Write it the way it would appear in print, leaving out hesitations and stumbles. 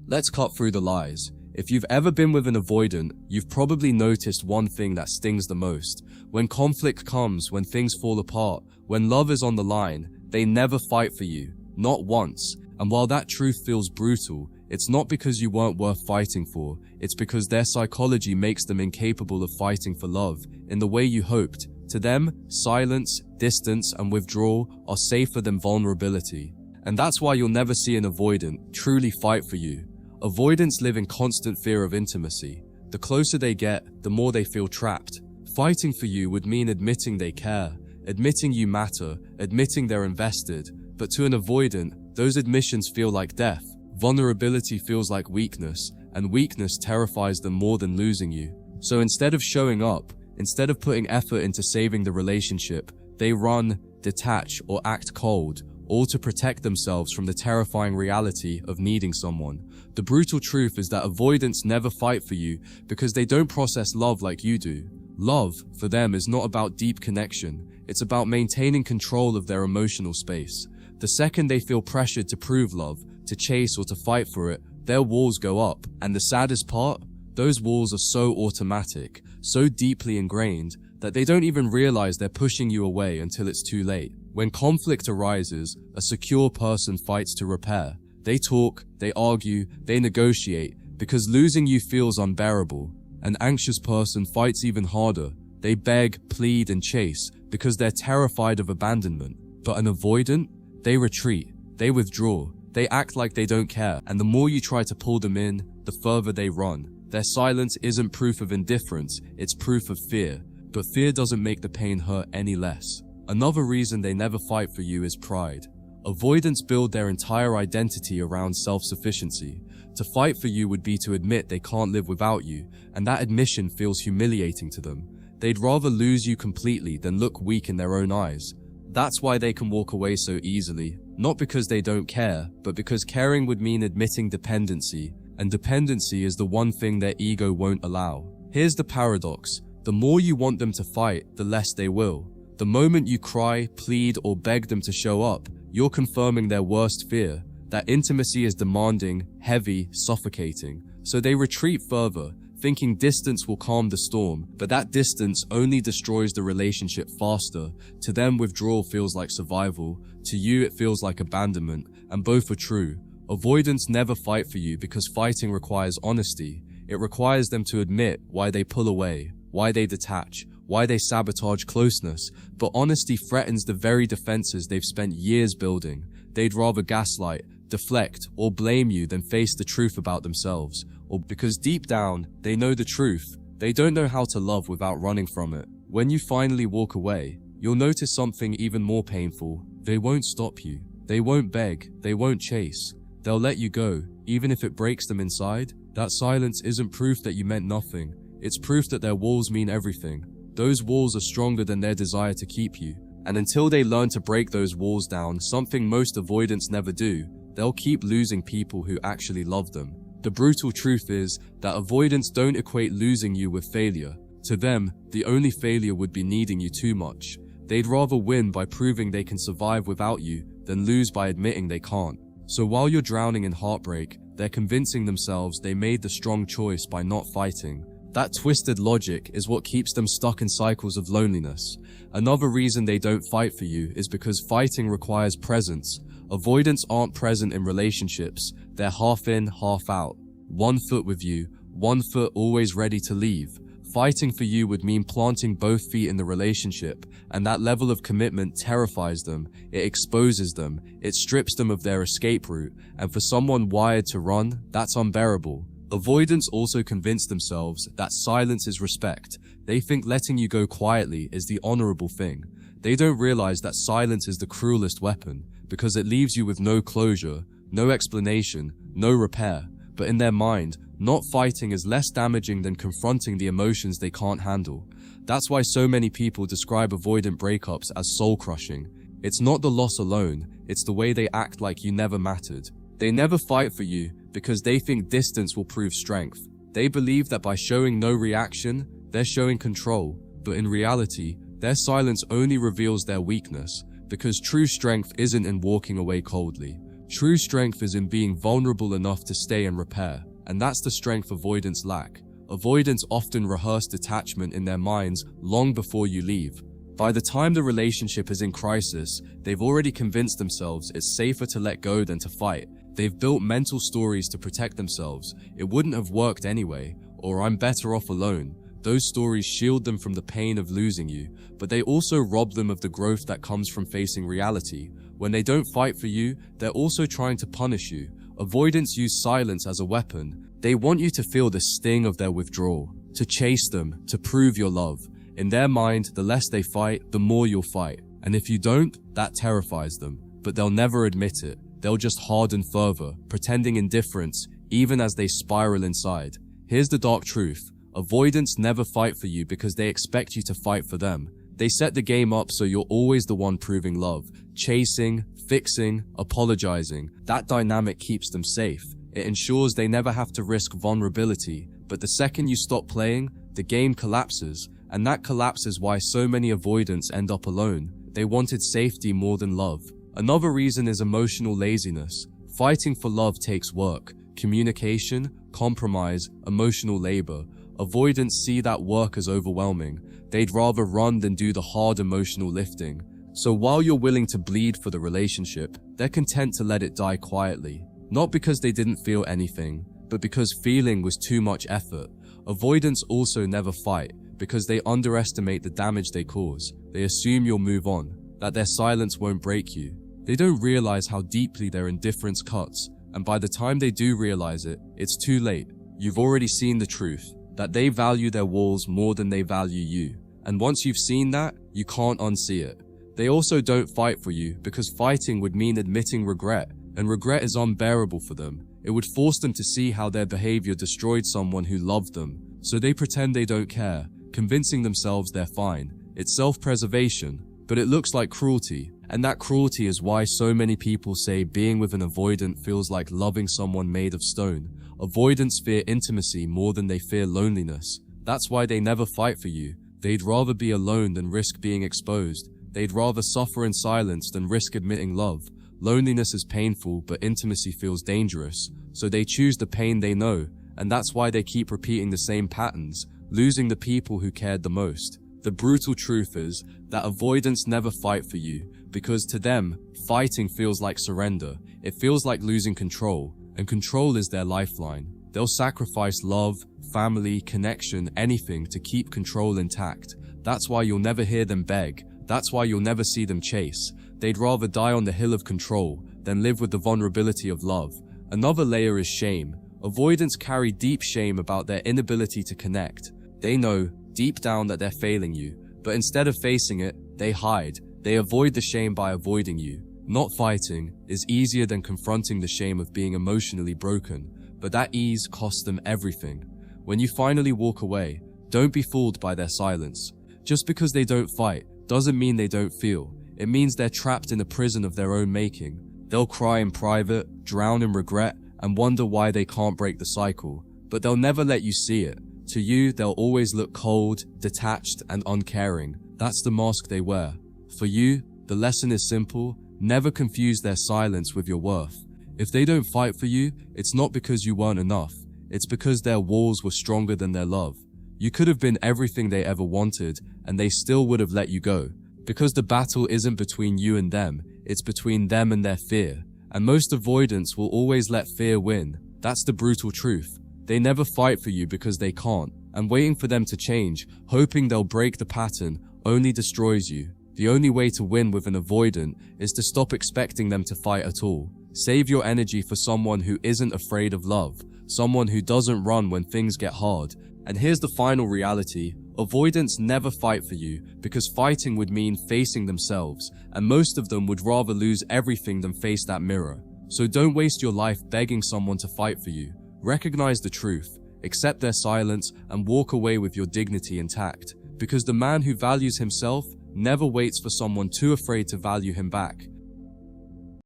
Let's cut through the lies. If you've ever been with an avoidant, you've probably noticed one thing that stings the most. When conflict comes, when things fall apart, when love is on the line, they never fight for you. Not once. And while that truth feels brutal, it's not because you weren't worth fighting for. It's because their psychology makes them incapable of fighting for love in the way you hoped. To them, silence, distance, and withdrawal are safer than vulnerability. And that's why you'll never see an avoidant truly fight for you. Avoidants live in constant fear of intimacy. The closer they get, the more they feel trapped. Fighting for you would mean admitting they care, admitting you matter, admitting they're invested. But to an avoidant, those admissions feel like death. Vulnerability feels like weakness, and weakness terrifies them more than losing you. So instead of showing up, instead of putting effort into saving the relationship, they run, detach, or act cold, all to protect themselves from the terrifying reality of needing someone. The brutal truth is that avoidants never fight for you because they don't process love like you do. Love, for them, is not about deep connection. It's about maintaining control of their emotional space. The second they feel pressured to prove love, to chase or to fight for it, their walls go up. And the saddest part? Those walls are so automatic, so deeply ingrained, that they don't even realize they're pushing you away until it's too late. When conflict arises, a secure person fights to repair. They talk, they argue, they negotiate, because losing you feels unbearable. An anxious person fights even harder. They beg, plead, and chase, because they're terrified of abandonment. But an avoidant? They retreat, they withdraw, they act like they don't care, and the more you try to pull them in, the further they run. Their silence isn't proof of indifference, it's proof of fear. But fear doesn't make the pain hurt any less. Another reason they never fight for you is pride. Avoidants build their entire identity around self-sufficiency. To fight for you would be to admit they can't live without you, and that admission feels humiliating to them. They'd rather lose you completely than look weak in their own eyes. That's why they can walk away so easily. Not because they don't care, but because caring would mean admitting dependency, and dependency is the one thing their ego won't allow. Here's the paradox. The more you want them to fight, the less they will. The moment you cry, plead, or beg them to show up, you're confirming their worst fear, that intimacy is demanding, heavy, suffocating. So they retreat further, thinking distance will calm the storm, but that distance only destroys the relationship faster. To them, withdrawal feels like survival. To you, it feels like abandonment, and both are true. Avoidants never fight for you because fighting requires honesty. It requires them to admit why they pull away, why they detach, why they sabotage closeness. But honesty threatens the very defenses they've spent years building. They'd rather gaslight, deflect, or blame you than face the truth about themselves. Or because deep down, they know the truth. They don't know how to love without running from it. When you finally walk away, you'll notice something even more painful. They won't stop you. They won't beg. They won't chase. They'll let you go, even if it breaks them inside. That silence isn't proof that you meant nothing. It's proof that their walls mean everything. Those walls are stronger than their desire to keep you. And until they learn to break those walls down, something most avoidants never do, they'll keep losing people who actually love them. The brutal truth is that avoidants don't equate losing you with failure. To them, the only failure would be needing you too much. They'd rather win by proving they can survive without you than lose by admitting they can't. So while you're drowning in heartbreak, they're convincing themselves they made the strong choice by not fighting. That twisted logic is what keeps them stuck in cycles of loneliness. Another reason they don't fight for you is because fighting requires presence. Avoidants aren't present in relationships. They're half in, half out. One foot with you, one foot always ready to leave. Fighting for you would mean planting both feet in the relationship, and that level of commitment terrifies them. It exposes them. It strips them of their escape route, and for someone wired to run, that's unbearable. Avoidants also convince themselves that silence is respect. They think letting you go quietly is the honorable thing. They don't realize that silence is the cruelest weapon, because it leaves you with no closure, no explanation, no repair. But in their mind, not fighting is less damaging than confronting the emotions they can't handle. That's why so many people describe avoidant breakups as soul-crushing. It's not the loss alone, it's the way they act like you never mattered. They never fight for you because they think distance will prove strength. They believe that by showing no reaction, they're showing control. But in reality, their silence only reveals their weakness, because true strength isn't in walking away coldly. True strength is in being vulnerable enough to stay and repair, and that's the strength avoidants lack. Avoidants often rehearse detachment in their minds long before you leave. By the time the relationship is in crisis, they've already convinced themselves it's safer to let go than to fight. They've built mental stories to protect themselves. It wouldn't have worked anyway, or I'm better off alone. Those stories shield them from the pain of losing you, but they also rob them of the growth that comes from facing reality. When they don't fight for you, they're also trying to punish you. Avoidants use silence as a weapon. They want you to feel the sting of their withdrawal, to chase them, to prove your love. In their mind, the less they fight, the more you'll fight. And if you don't, that terrifies them. But they'll never admit it. They'll just harden further, pretending indifference, even as they spiral inside. Here's the dark truth. Avoidants never fight for you because they expect you to fight for them. They set the game up so you're always the one proving love, chasing, fixing, apologizing. That dynamic keeps them safe. It ensures they never have to risk vulnerability. But the second you stop playing, the game collapses. And that collapse is why so many avoidants end up alone. They wanted safety more than love. Another reason is emotional laziness. Fighting for love takes work, communication, compromise, emotional labor. Avoidants see that work as overwhelming. They'd rather run than do the hard emotional lifting. So while you're willing to bleed for the relationship, they're content to let it die quietly. Not because they didn't feel anything, but because feeling was too much effort. Avoidants also never fight because they underestimate the damage they cause. They assume you'll move on, that their silence won't break you. They don't realize how deeply their indifference cuts, and by the time they do realize it, it's too late. You've already seen the truth, that they value their walls more than they value you. And once you've seen that, you can't unsee it. They also don't fight for you because fighting would mean admitting regret, and regret is unbearable for them. It would force them to see how their behavior destroyed someone who loved them. So they pretend they don't care, convincing themselves they're fine. It's self-preservation, but it looks like cruelty. And that cruelty is why so many people say being with an avoidant feels like loving someone made of stone. Avoidants fear intimacy more than they fear loneliness. That's why they never fight for you. They'd rather be alone than risk being exposed. They'd rather suffer in silence than risk admitting love. Loneliness is painful, but intimacy feels dangerous. So they choose the pain they know, and that's why they keep repeating the same patterns, losing the people who cared the most. The brutal truth is that avoidants never fight for you, because to them, fighting feels like surrender. It feels like losing control, and control is their lifeline. They'll sacrifice love, family, connection, anything to keep control intact. That's why you'll never hear them beg. That's why you'll never see them chase. They'd rather die on the hill of control than live with the vulnerability of love. Another layer is shame. Avoidants carry deep shame about their inability to connect. They know, deep down, that they're failing you, but instead of facing it, they hide. They avoid the shame by avoiding you. Not fighting is easier than confronting the shame of being emotionally broken, but that ease costs them everything. When you finally walk away, don't be fooled by their silence. Just because they don't fight doesn't mean they don't feel. It means they're trapped in a prison of their own making. They'll cry in private, drown in regret, and wonder why they can't break the cycle, but they'll never let you see it. To you, they'll always look cold, detached, and uncaring. That's the mask they wear. For you, the lesson is simple: never confuse their silence with your worth. If they don't fight for you, it's not because you weren't enough. It's because their walls were stronger than their love. You could have been everything they ever wanted, and they still would have let you go. Because the battle isn't between you and them, it's between them and their fear. And most avoidants will always let fear win. That's the brutal truth. They never fight for you because they can't, and waiting for them to change, hoping they'll break the pattern, only destroys you. The only way to win with an avoidant is to stop expecting them to fight at all. Save your energy for someone who isn't afraid of love, someone who doesn't run when things get hard. And here's the final reality: avoidants never fight for you because fighting would mean facing themselves, and most of them would rather lose everything than face that mirror. So don't waste your life begging someone to fight for you. Recognize the truth, accept their silence, and walk away with your dignity intact. Because the man who values himself never waits for someone too afraid to value him back.